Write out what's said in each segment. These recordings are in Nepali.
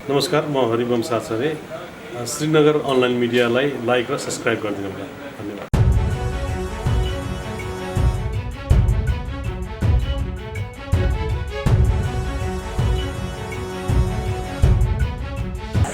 नमस्कार, म हरिवंश आचार्य। श्रीनगर अनलाइन मिडियालाई लाइक र सब्सक्राइब गरिदिनु होला। धन्यवाद।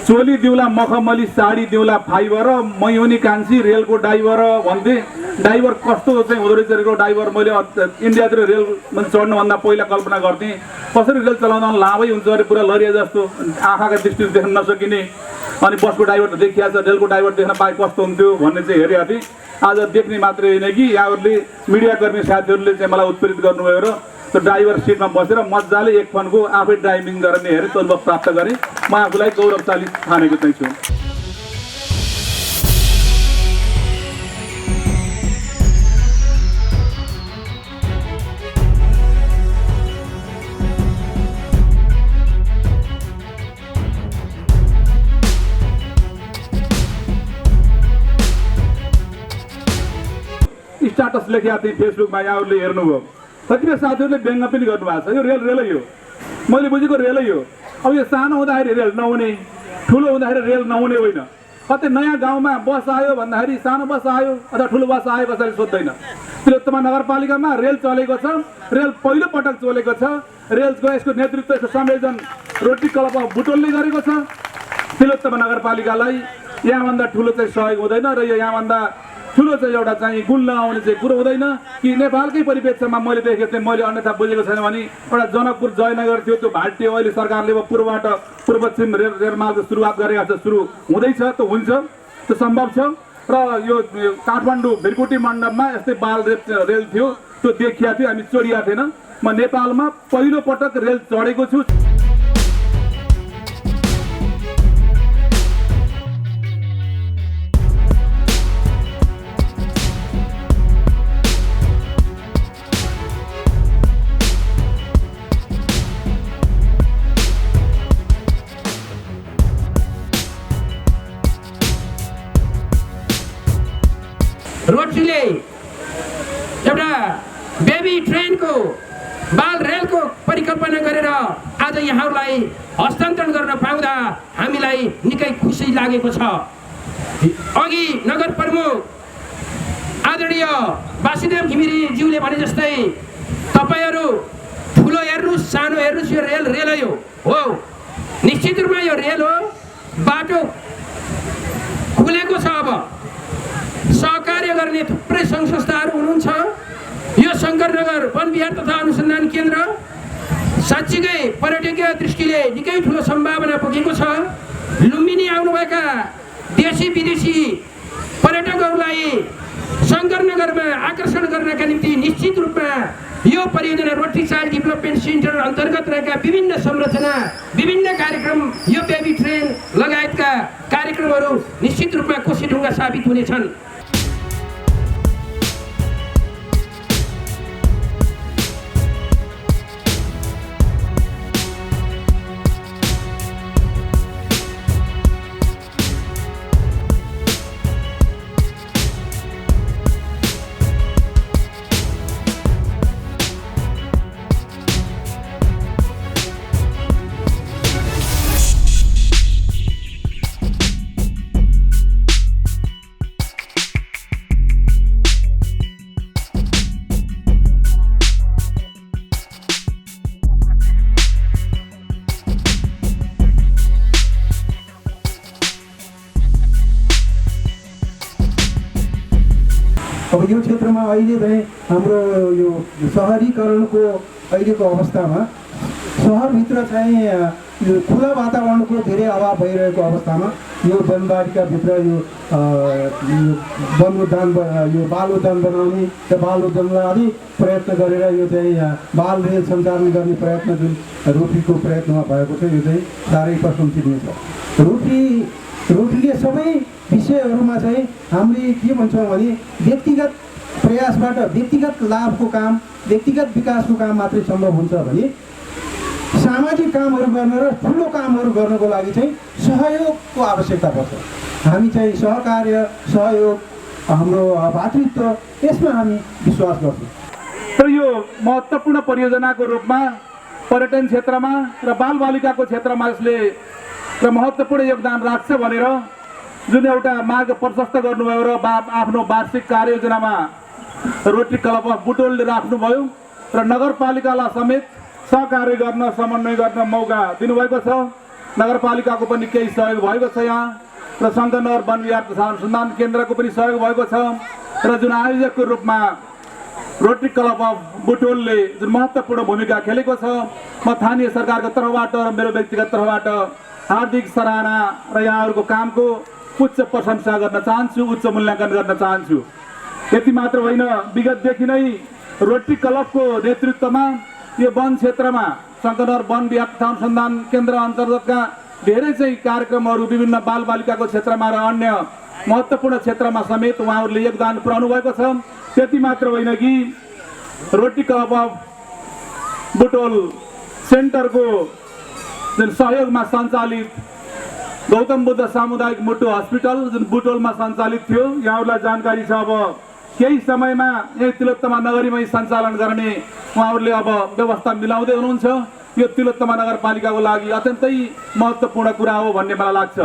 चोली दिउला मखमली साडी दिउला फाइबर मैहुनी कान्छी रेलको ड्राइभर भन्थे। ड्राइभर कस्तो चाहिँ हुँदो रहेछ रेलको ड्राइभर मैले इन्डियातिर रेल चढ्नुभन्दा पहिला कल्पना गर्थेँ। कसरी रेल चलाउँदा लामै हुन्छ अरे, पुरा लरिया जस्तो आँखाका दृष्टिले देख्न नसकिने। अनि बसको ड्राइभर देखिया छ, रेलको ड्राइभर देख्न पाए कस्तो हुन्थ्यो भन्ने चाहिँ हेरेका थिएँ। आज देख्ने मात्रै होइन कि यहाँहरूले मिडियाकर्मी साथीहरूले चाहिँ मलाई उत्प्रेरित गर्नुभयो र त्यो ड्राइभर सिटमा बसेर मजाले एक फनको आफै ड्राइभिङ गरेर हेरेँ, त्यो अनुभव प्राप्त गरेँ। म आफूलाई गौरवशाली ठानेको चाहिँ छु। स्टाटस लेखेका थिएँ फेसबुकमा, यहाँहरूले हेर्नुभयो। कतिपय साथीहरूले व्यङ्ग पनि गर्नुभएको छ। यो रेलै हो, मैले बुझेको रेलै हो। अब यो सानो हुँदाखेरि रेल नहुने, ठुलो हुँदाखेरि रेल नहुने होइन। कतै नयाँ गाउँमा बस आयो भन्दाखेरि सानो बस आयो अथवा ठुलो बस आयो कसैले सोध्दैन। तिलोत्तमा नगरपालिकामा रेल चलेको छ, रेल पहिलो पटक चलेको छ। रेलको यसको नेतृत्व, यसको संयोजन रोटी क्लब अफ बुटोलले गरेको छ। तिलोत्तमा नगरपालिकालाई यहाँभन्दा ठुलो चाहिँ सहयोग हुँदैन र यो यहाँभन्दा ठुलो चाहिँ एउटा चाहिँ गुण लगाउने चाहिँ कुरो हुँदैन कि नेपालकै परिप्रेक्ष्यमा मैले देखेको थिएँ। मैले अन्यथा बुझेको छैन भने एउटा जनकपुर जयनगर थियो, त्यो भाट्यो। अहिले सरकारले अब पूर्वबाट पूर्व पश्चिम रेलमार्गको सुरुवात गरेका छ, सुरु हुँदैछ, त्यो हुन्छ, त्यो सम्भव छ। र यो काठमाडौँ भिरकुटी मण्डपमा यस्तै बाल रेल थियो, त्यो देखिया थियो, हामी चढिया थिएन। म नेपालमा पहिलो पटक रेल चढेको छु। रोटरीले एउटा बेबी ट्रेनको बाल रेलको परिकल्पना गरेर आज यहाँहरूलाई हस्तान्तरण गर्न पाउँदा हामीलाई निकै खुसी लागेको छ। अघि नगर प्रमुख आदरणीय वासुदेव घिमिरेज्यूले भने जस्तै तपाईँहरू ठुलो हेर्नुहोस् सानो हेर्नुहोस्, यो रेल रेलै हो। निश्चित रूपमा यो रेल हो, बाटो खुलेको छ। अब सहकार्य गर्ने थुप्रै सङ्घ संस्थाहरू हुनुहुन्छ। यो शङ्करनगर वनविहार तथा अनुसन्धान केन्द्र साँच्चीकै पर्यटकीय दृष्टिले निकै ठुलो सम्भावना पुगेको छ। लुम्बिनी आउनुभएका देशी विदेशी पर्यटकहरूलाई शङ्करनगरमा आकर्षण गर्नका निम्ति निश्चित रूपमा यो परियोजना रोटरी चाइल्ड डेभलपमेन्ट सेन्टर अन्तर्गत रहेका विभिन्न संरचना, विभिन्न कार्यक्रम, यो बेबी ट्रेन लगायतका कार्यक्रमहरू निश्चित रूपमा कोसीढुङ्गा साबित हुनेछन्। अब यो क्षेत्रमा अहिले चाहिँ हाम्रो यो सहरीकरणको अहिलेको अवस्थामा सहरभित्र चाहिँ यो खुला वातावरणको धेरै अभाव भइरहेको अवस्थामा यो बनबाटिकाभित्र यो वन उद्यान, यो बाल उद्यान बनाउने र बाल उद्यानलाई अलि प्रयत्न गरेर यो चाहिँ बाल रेल सञ्चालन गर्ने प्रयत्न जुन रोटरीको प्रयत्नमा भएको छ, यो चाहिँ साह्रै प्रशंसनीय छ। रोटरीले सबै विषयहरूमा चाहिँ हामीले के भन्छौँ भने व्यक्तिगत प्रयासबाट व्यक्तिगत लाभको काम, व्यक्तिगत विकासको काम मात्रै सम्भव हुन्छ भने सामाजिक कामहरू गर्न र ठुलो कामहरू गर्नको लागि चाहिँ सहयोगको आवश्यकता पर्छ। हामी चाहिँ सहकार्य, सहयोग, हाम्रो भातृत्व, यसमा हामी विश्वास गर्छौँ। तर यो महत्त्वपूर्ण परियोजनाको रूपमा पर्यटन क्षेत्रमा र बालबालिकाको क्षेत्रमा यसले र महत्त्वपूर्ण योगदान राख्छ भनेर जुन एउटा मार्ग प्रशस्त गर्नुभयो र आफ्नो वार्षिक कार्ययोजनामा रोटरी क्लब अफ बुटोलले राख्नुभयो र नगरपालिकालाई समेत सहकार्य गर्न समन्वय गर्न मौका दिनुभएको छ। नगरपालिकाको पनि केही सहयोग भएको छ यहाँ र शङ्करनगर वन विहार तथा अनुसन्धान केन्द्रको पनि सहयोग भएको छ र जुन आयोजकको रूपमा रोटरी क्लब अफ बुटोलले जुन महत्त्वपूर्ण भूमिका खेलेको छ म स्थानीय सरकारको तर्फबाट र मेरो व्यक्तिगत तर्फबाट हार्दिक सराहना र यहाँहरूको कामको उच्च प्रशंसा गर्न चाहन्छु, उच्च मूल्याङ्कन गर्न चाहन्छु। यति मात्र होइन, विगतदेखि नै रोटरी क्लबको नेतृत्वमा यो वन क्षेत्रमा शङ्करनगर वन विहार तथा अनुसन्धान केन्द्र अन्तर्गतका धेरै चाहिँ कार्यक्रमहरू विभिन्न बालबालिकाको क्षेत्रमा र अन्य महत्त्वपूर्ण क्षेत्रमा समेत उहाँहरूले योगदान पुर्याउनु भएको छ। त्यति मात्र होइन कि रोटरी क्लब अफ बुटोल सेन्टरको जुन सहयोगमा सञ्चालित गौतम बुद्ध सामुदायिक मुटु हस्पिटल जुन बुटोलमा सञ्चालित थियो, यहाँहरूलाई जानकारी छ। अब केही समयमा यही तिलोत्तमा नगरीमै सञ्चालन गर्ने उहाँहरूले अब व्यवस्था मिलाउँदै हुनुहुन्छ। यो तिलोत्तमा नगरपालिकाको लागि अत्यन्तै महत्त्वपूर्ण कुरा हो भन्ने मलाई लाग्छ।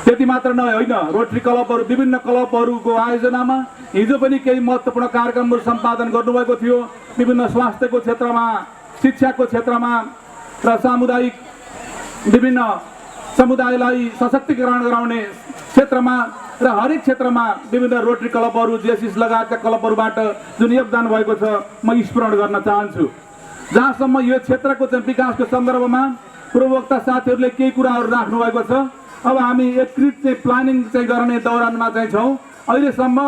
त्यति मात्र होइन, रोटरी क्लबहरू विभिन्न क्लबहरूको आयोजनामा हिजो पनि केही महत्त्वपूर्ण कार्यक्रमहरू सम्पादन गर्नुभएको थियो। विभिन्न स्वास्थ्यको क्षेत्रमा, शिक्षाको क्षेत्रमा र सामुदायिक विभिन्न समुदायलाई सशक्तिकरण गराउने क्षेत्रमा र हरेक क्षेत्रमा विभिन्न रोटरी क्लबहरू जेसिस लगायतका क्लबहरूबाट जुन योगदान भएको छ म स्मरण गर्न चाहन्छु। जहाँसम्म यो क्षेत्रको चाहिँ विकासको सन्दर्भमा पूर्ववक्ता साथीहरूले केही कुराहरू राख्नु भएको छ। अब हामी एकीकृत चाहिँ प्लानिङ चाहिँ गर्ने दौरानमा चाहिँ छौँ। अहिलेसम्म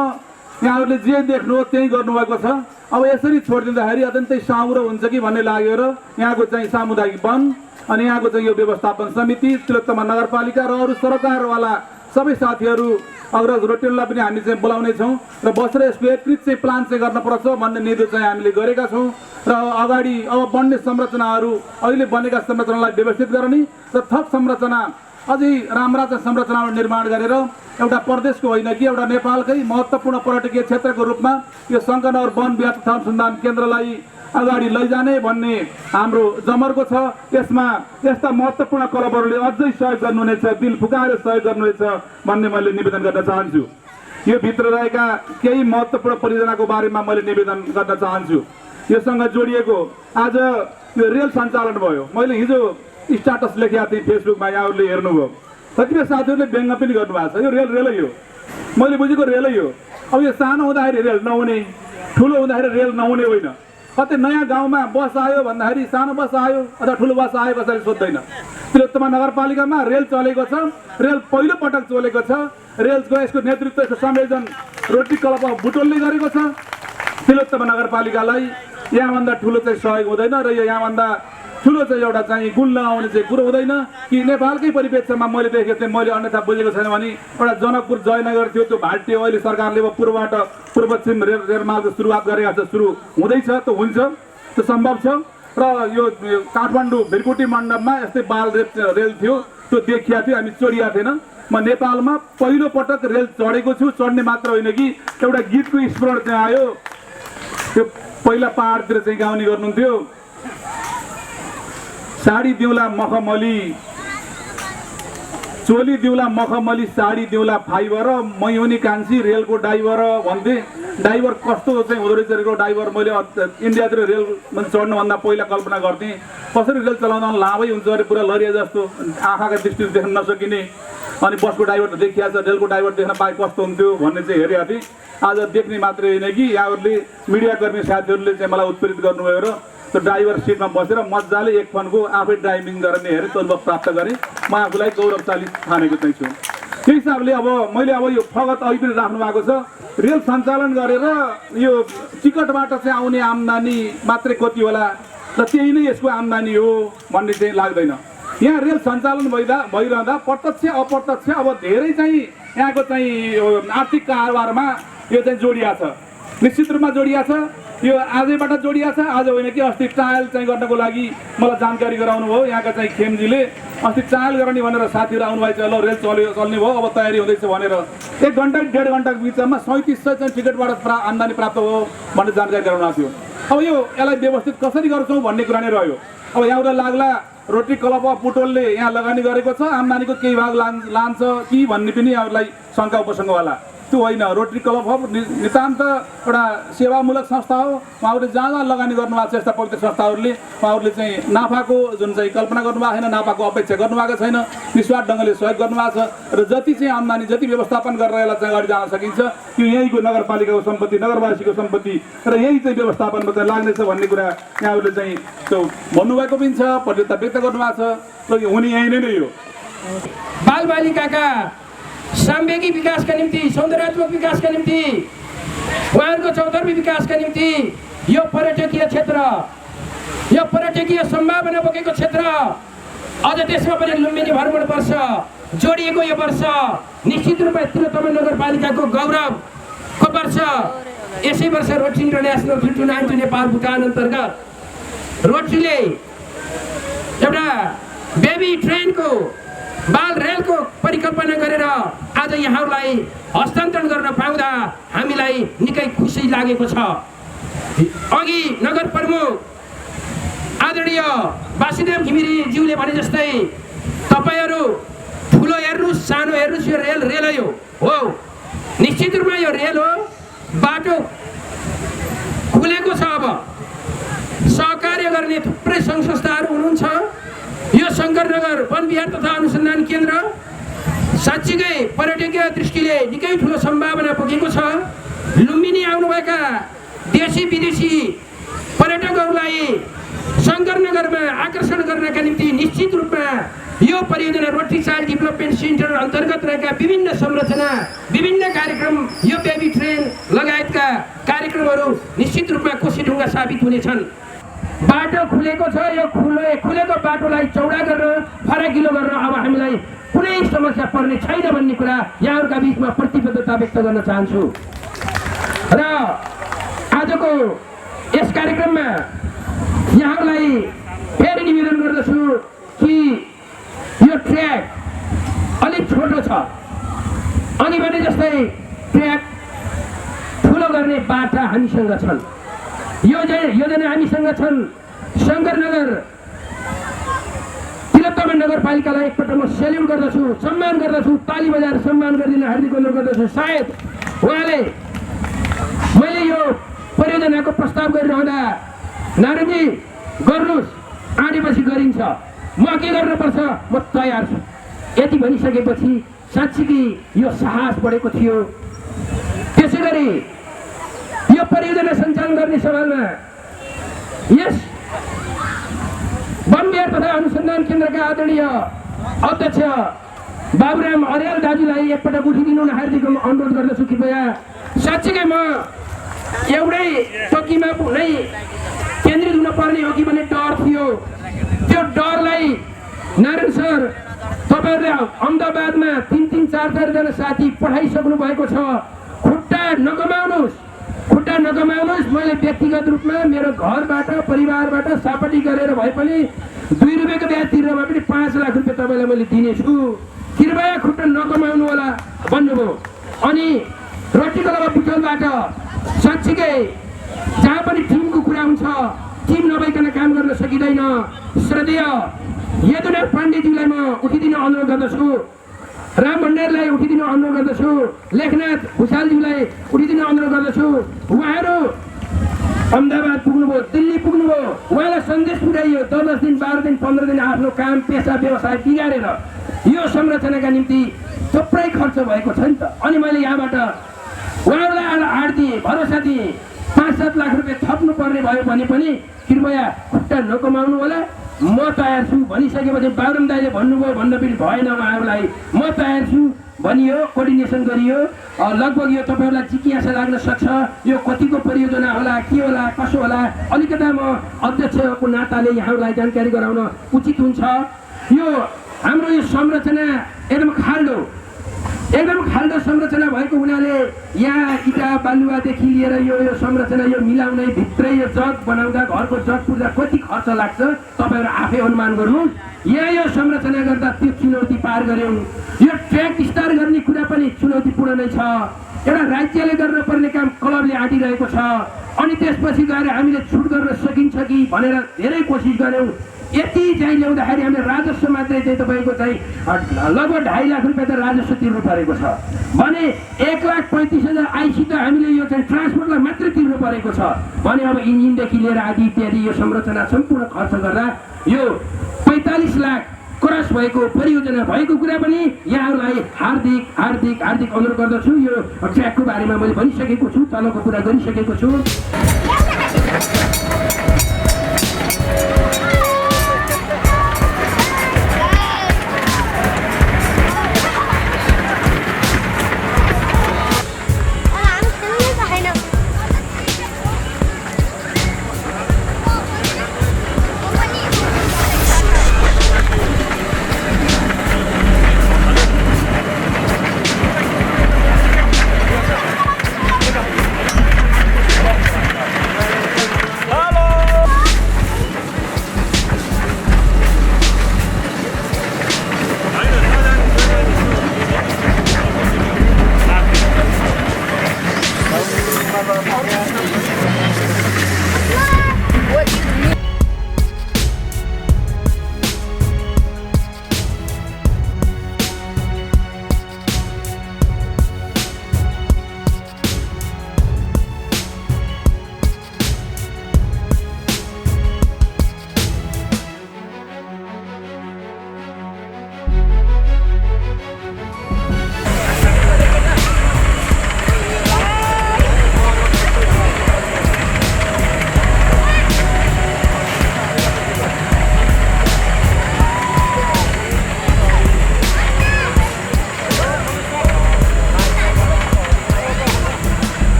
यहाँहरूले जे देख्नु हो त्यही गर्नुभएको छ। अब यसरी छोडिदिँदाखेरि अत्यन्तै साँघुरो हुन्छ कि भन्ने लाग्यो र यहाँको चाहिँ सामुदायिक वन अनि यहाँको चाहिँ यो व्यवस्थापन समिति, तिलोत्तमा नगरपालिका र अरू सरकारवाला सबै साथीहरू अग्रज रोटेललाई पनि हामी चाहिँ बोलाउने छौँ र बसेर यसको एकीकृत चाहिँ प्लान चाहिँ गर्नुपर्छ भन्ने निर्देश चाहिँ हामीले गरेका छौँ र अगाडि अब बन्ने संरचनाहरू अहिले बनेका संरचनालाई व्यवस्थित गर्ने र थप संरचना अझै राम्रा चाहिँ संरचनाहरू निर्माण गरेर एउटा प्रदेशको होइन कि एउटा नेपालकै महत्त्वपूर्ण पर्यटकीय क्षेत्रको रूपमा यो शङ्करनगर वन विहार तथा अनुसन्धान केन्द्रलाई अगाडि लैजाने भन्ने हाम्रो जमर्को छ। यसमा यस्ता महत्त्वपूर्ण क्लबहरूले अझै सहयोग गर्नुहुनेछ, दिल फुकाएर सहयोग गर्नुहुनेछ भन्ने मैले निवेदन गर्न चाहन्छु। यो भित्र रहेका केही महत्त्वपूर्ण परियोजनाको बारेमा मैले निवेदन गर्न चाहन्छु। योसँग जोडिएको आज यो रेल सञ्चालन भयो। मैले हिजो स्ट्याटस लेखेका थिएँ फेसबुकमा, यहाँहरूले हेर्नुभयो। कतिपय साथीहरूले व्यङ्ग पनि गर्नुभएको छ। यो रेलै हो, मैले बुझेको रेलै हो। अब यो सानो हुँदाखेरि रेल नहुने, ठुलो हुँदाखेरि रेल नहुने होइन। कतै नयाँ गाउँमा बस आयो भन्दाखेरि सानो बस आयो अथवा ठुलो बस आयो कसैले सोध्दैन। तिलोत्तमा नगरपालिकामा रेल चलेको छ, रेल पहिलो पटक चलेको छ। रेलको यसको नेतृत्व, यसको संयोजन रोटरी क्लब अफ बुटोलले गरेको छ। तिलोत्तमा नगरपालिकालाई यहाँभन्दा ठुलो चाहिँ सहयोग हुँदैन र यो यहाँभन्दा ठुलो चाहिँ एउटा चाहिँ गुण लगाउने चाहिँ कुरो हुँदैन कि नेपालकै परिप्रेक्ष्यमा मैले देखेको थिएँ। मैले अन्यथा बुझेको छैन भने एउटा जनकपुर जयनगर थियो, त्यो भाट्यो। अहिले सरकारले अब पूर्वबाट पूर्व पश्चिम रेलमार्गको सुरुवात गरेका छ, सुरु हुँदैछ, त्यो हुन्छ, त्यो सम्भव छ। र यो काठमाडौँ भिरकुटी मण्डपमा यस्तै बाल रेल थियो, त्यो देखिया थियो, हामी चढिया थिएन। म नेपालमा पहिलो पटक रेल चढेको छु। चढ्ने मात्र होइन कि एउटा गीतको स्मरण चाहिँ आयो। त्यो पहिला पहाडतिर चाहिँ गाउने गर्नुहुन्थ्यो, साडी दिउँला मखमली, चोली दिउँला मखमली, साडी दिउँला फाइबर, मै हुने कान्छी रेलको ड्राइभर भन्थे। ड्राइभर कस्तो चाहिँ हुँदो रहेछ रेलको ड्राइभर। मैले इन्डियातिर रेल चढ्नुभन्दा पहिला कल्पना गर्थेँ कसरी रेल चलाउँदा लामै हुन्छ अरे, पुरा लरिया जस्तो, आँखाका दृष्टिले देख्न नसकिने। अनि बसको ड्राइभर त देखिया छ, रेलको ड्राइभर देख्न पाए कस्तो हुन्थ्यो भन्ने चाहिँ हेरेका थिएँ। आज देख्ने मात्रै होइन कि यहाँहरूले मिडियाकर्मी साथीहरूले चाहिँ मलाई उत्प्रेरित गर्नुभयो र त्यो ड्राइभर सिटमा बसेर मजाले एक फोनको आफै ड्राइभिङ गर्ने हेरेँ, त्यो अनुभव प्राप्त गरेँ। म आफूलाई गौरवशाली ठानेको चाहिँ छु। त्यही हिसाबले अब मैले अब यो फगत अघि पनि राख्नु भएको छ। रेल सञ्चालन गरेर यो टिकटबाट चाहिँ आउने आम्दानी मात्रै कति होला र त्यही नै यसको आम्दानी हो भन्ने चाहिँ लाग्दैन। यहाँ रेल सञ्चालन भइरहँदा प्रत्यक्ष अप्रत्यक्ष अब धेरै चाहिँ यहाँको चाहिँ आर्थिक कारोबारमा यो चाहिँ जोडिया छ, निश्चित रूपमा जोडिया छ। यो आजैबाट जोडिया छ, आज होइन कि अस्ति ट्रायल चाहिँ गर्नको लागि मलाई जानकारी गराउनु भयो यहाँका चाहिँ खेमजीले। अस्ति ट्रायल गर्ने भनेर साथीहरू आउनुभएको छ, ल रेल चल्ने भयो, अब तयारी हुँदैछ भनेर 1 घन्टा 1.5 घन्टाको बिचमा 3700 चाहिँ टिकटबाट आम्दानी प्राप्त भयो भन्ने जानकारी गराउनु थियो। अब यसलाई व्यवस्थित कसरी गर्छौँ भन्ने कुरा नै रह्यो। अब यहाँबाट लाग्ला रोटरी क्लब अफ बुटोलले यहाँ लगानी गरेको छ, आम्दानीको केही भाग लान्छ कि भन्ने पनि यहाँहरूलाई शङ्का उपसङ्ग होला। त्यो होइन, रोटरी क्लब अफ नितान्त एउटा सेवामूलक संस्था हो। उहाँहरूले जहाँ जहाँ लगानी गर्नुभएको छ यस्ता पवित्र संस्थाहरूले उहाँहरूले चाहिँ नाफाको जुन चाहिँ कल्पना गर्नुभएको छैन, नाफाको अपेक्षा गर्नुभएको छैन, निस्वार्थ ढङ्गले सहयोग गर्नुभएको छ र जति चाहिँ आम्दानी जति व्यवस्थापन गरेर यसलाई चाहिँ अगाडि जान सकिन्छ त्यो यहीँको नगरपालिकाको सम्पत्ति, नगरवासीको सम्पत्ति र यही चाहिँ व्यवस्थापनमा चाहिँ लाग्नेछ भन्ने कुरा यहाँहरूले चाहिँ त्यो भन्नुभएको पनि छ, प्रत्यक्षता व्यक्त गर्नुभएको छ र हुने यहीँ नै हो। बालबालिकाका साम्वेगिक विकासका निम्ति, सौन्दर्यात्मक विकासका निम्ति, उहाँहरूको चौतर्फी विकासका निम्ति यो पर्यटकीय क्षेत्र, यो पर्यटकीय सम्भावना बोकेको क्षेत्र अझ त्यसमा पनि लुम्बिनी भ्रमण वर्ष जोडिएको यो वर्ष निश्चित रूपमा तिलोत्तमा नगरपालिकाको गौरवको वर्ष। यसै वर्ष rotary international film tournament Nepal Bhutan अन्तर्गत रोटरीले एउटा बेबी ट्रेनको बाल रेलको परिकल्पना गरेर आज यहाँहरूलाई हस्तान्तरण गर्न पाउँदा हामीलाई निकै खुसी लागेको छ। अघि नगर प्रमुख आदरणीय वासुदेव घिमिरेज्यूले भने जस्तै तपाईँहरू ठुलो हेर्नुहोस् सानो हेर्नुहोस्, यो रेल रेलै हो। निश्चित रूपमा यो रेल हो, बाटो खुलेको छ। अब सहकार्य गर्ने थुप्रै सङ्घ संस्थाहरू हुनुहुन्छ। यो शङ्करनगर वनविहार तथा अनुसन्धान केन्द्र साँच्चीकै पर्यटकीय दृष्टिले निकै ठुलो सम्भावना बोकेको छ। लुम्बिनी आउनुभएका देशी विदेशी पर्यटकहरूलाई शङ्करनगरमा आकर्षण गर्नका निम्ति निश्चित रूपमा यो परियोजना रोटरी चाइल्ड डेभलपमेन्ट सेन्टर अन्तर्गत रहेका विभिन्न संरचना, विभिन्न कार्यक्रम, यो बेबी ट्रेन लगायतका कार्यक्रमहरू निश्चित रूपमा कोसीढुङ्गा साबित हुनेछन्। बाटो खुलेको छ, यो खुलेको बाटोलाई चौडा गर्न, फराकिलो गर्न अब हामीलाई कुनै समस्या पर्ने छैन भन्ने कुरा यहाँहरूका बिचमा प्रतिबद्धता व्यक्त गर्न चाहन्छु। र आजको यस कार्यक्रममा यहाँहरूलाई फेरि निवेदन गर्दछु कि यो ट्र्याक अलिक छोटो छ, अनि भने जस्तै ट्र्याक ठुलो गर्ने बाटा हामीसँग छन्, योजना हामीसँग छन्। शङ्करनगर तिलोत्तमा नगरपालिकालाई एकपल्ट म सेल्युट गर्दछु, सम्मान गर्दछु, ताली बजाएर सम्मान गरिदिन हार्दिक अनुरोध गर्दछु। सायद उहाँले मैले यो परियोजनाको प्रस्ताव गरिरहँदा नारायणजी गर्नुहोस्, आँटेपछि गरिन्छ, म के गर्नुपर्छ म तयार छु, यति भनिसकेपछि साँच्चीकै यो साहस बढेको थियो। त्यसै गरी यो परियोजना सञ्चालन गर्ने सवालमा यस वनविहार तथा अनुसन्धान केन्द्रका आदरणीय अध्यक्ष बाबुराम अर्याल दाजुलाई एकपटक उठिदिनु हार्दिक अनुरोध गर्दछु। कृपया साँच्चीकै म एउटै चौकीमा नै केन्द्रित हुन पर्ने हो कि भन्ने डर थियो। त्यो डरलाई नारायण सर तपाईँहरूले अहमदाबादमा 3-4 जना साथी पठाइसक्नु भएको छ। खुट्टा नकमाउनुहोस्। मैले व्यक्तिगत रूपमा मेरो घरबाट परिवारबाट सापटी गरेर भए पनि 2 रुपियाँको ब्याज तिरेर भए पनि 5 लाख रुपियाँ तपाईँलाई मैले दिनेछु, कृपया खुट्टा नकमाउनु होला भन्नुभयो। अनि रोटरी क्लब अफ बुटोलबाट साँच्चीकै जहाँ पनि टिमको कुरा हुन्छ, टिम नभइकन काम गर्न सकिँदैन। श्रद्धेय यदुनाथ पाण्डेज्यूलाई म उठिदिन अनुरोध गर्दछु, राम भण्डारीलाई उठिदिन अनुरोध गर्दछु, लेखनाथ भुषालज्यूलाई उठिदिन अनुरोध गर्दछु। उहाँहरू अहमदाबाद पुग्नुभयो, दिल्ली पुग्नुभयो, उहाँलाई सन्देश पुर्याइयो 10 दिन 12 दिन 15 दिन आफ्नो काम पेसा व्यवसाय बिगारेर यो संरचनाका निम्ति थुप्रै खर्च भएको छ नि त। अनि मैले यहाँबाट उहाँहरूलाई आड दिएँ, भरोसा दिएँ, 5-7 लाख रुपियाँ थप्नु पर्ने भयो भने पनि कृपया खुट्टा नकमाउनु होला, म तयार छु भनिसकेपछि बाबुराम दाइले भन्नुभयो भन्न पनि भएन, उहाँहरूलाई म तयार छु भनियो, कोर्डिनेसन गरियो। लगभग यो तपाईँहरूलाई जिज्ञासा लाग्न सक्छ यो कतिको परियोजना होला, के होला, कसो होला, अलिकता म अध्यक्षको नाताले यहाँहरूलाई जानकारी गराउन उचित हुन्छ। यो हाम्रो यो संरचना एकदम खाल्डो संरचना भएको हुनाले यहाँ इटा बालुवादेखि लिएर यो संरचना यो मिलाउने भित्रै यो जग बनाउँदा घरको जग पुर्दा कति खर्च लाग्छ तपाईँहरू आफै अनुमान गर्नुहोस्। यहाँ यो संरचना गर्दा त्यो चुनौती पार गऱ्यौँ। यो ट्र्याक विस्तार गर्ने कुरा पनि चुनौतीपूर्ण नै छ। एउटा राज्यले गर्नुपर्ने काम क्लबले आँटिरहेको छ। अनि त्यसपछि गएर हामीले छुट गर्न सकिन्छ कि भनेर धेरै कोसिस गऱ्यौँ। यति चाहिँ ल्याउँदाखेरि हामीले राजस्व मात्रै चाहिँ तपाईँको चाहिँ लगभग 2.5 लाख रुपियाँ त राजस्व तिर्नु परेको छ भने 1,35,000 आइसित हामीले यो चाहिँ ट्रान्सपोर्टलाई मात्रै तिर्नु परेको छ भने अब इन्जिनदेखि लिएर आदि इत्यादि यो संरचना सम्पूर्ण खर्च गर्दा यो 45 लाख क्रस भएको परियोजना भएको कुरा पनि यहाँहरूलाई हार्दिक हार्दिक हार्दिक अनुरोध गर्दछु। यो ट्र्याकको बारेमा मैले भनिसकेको छु, तलको कुरा गरिसकेको छु।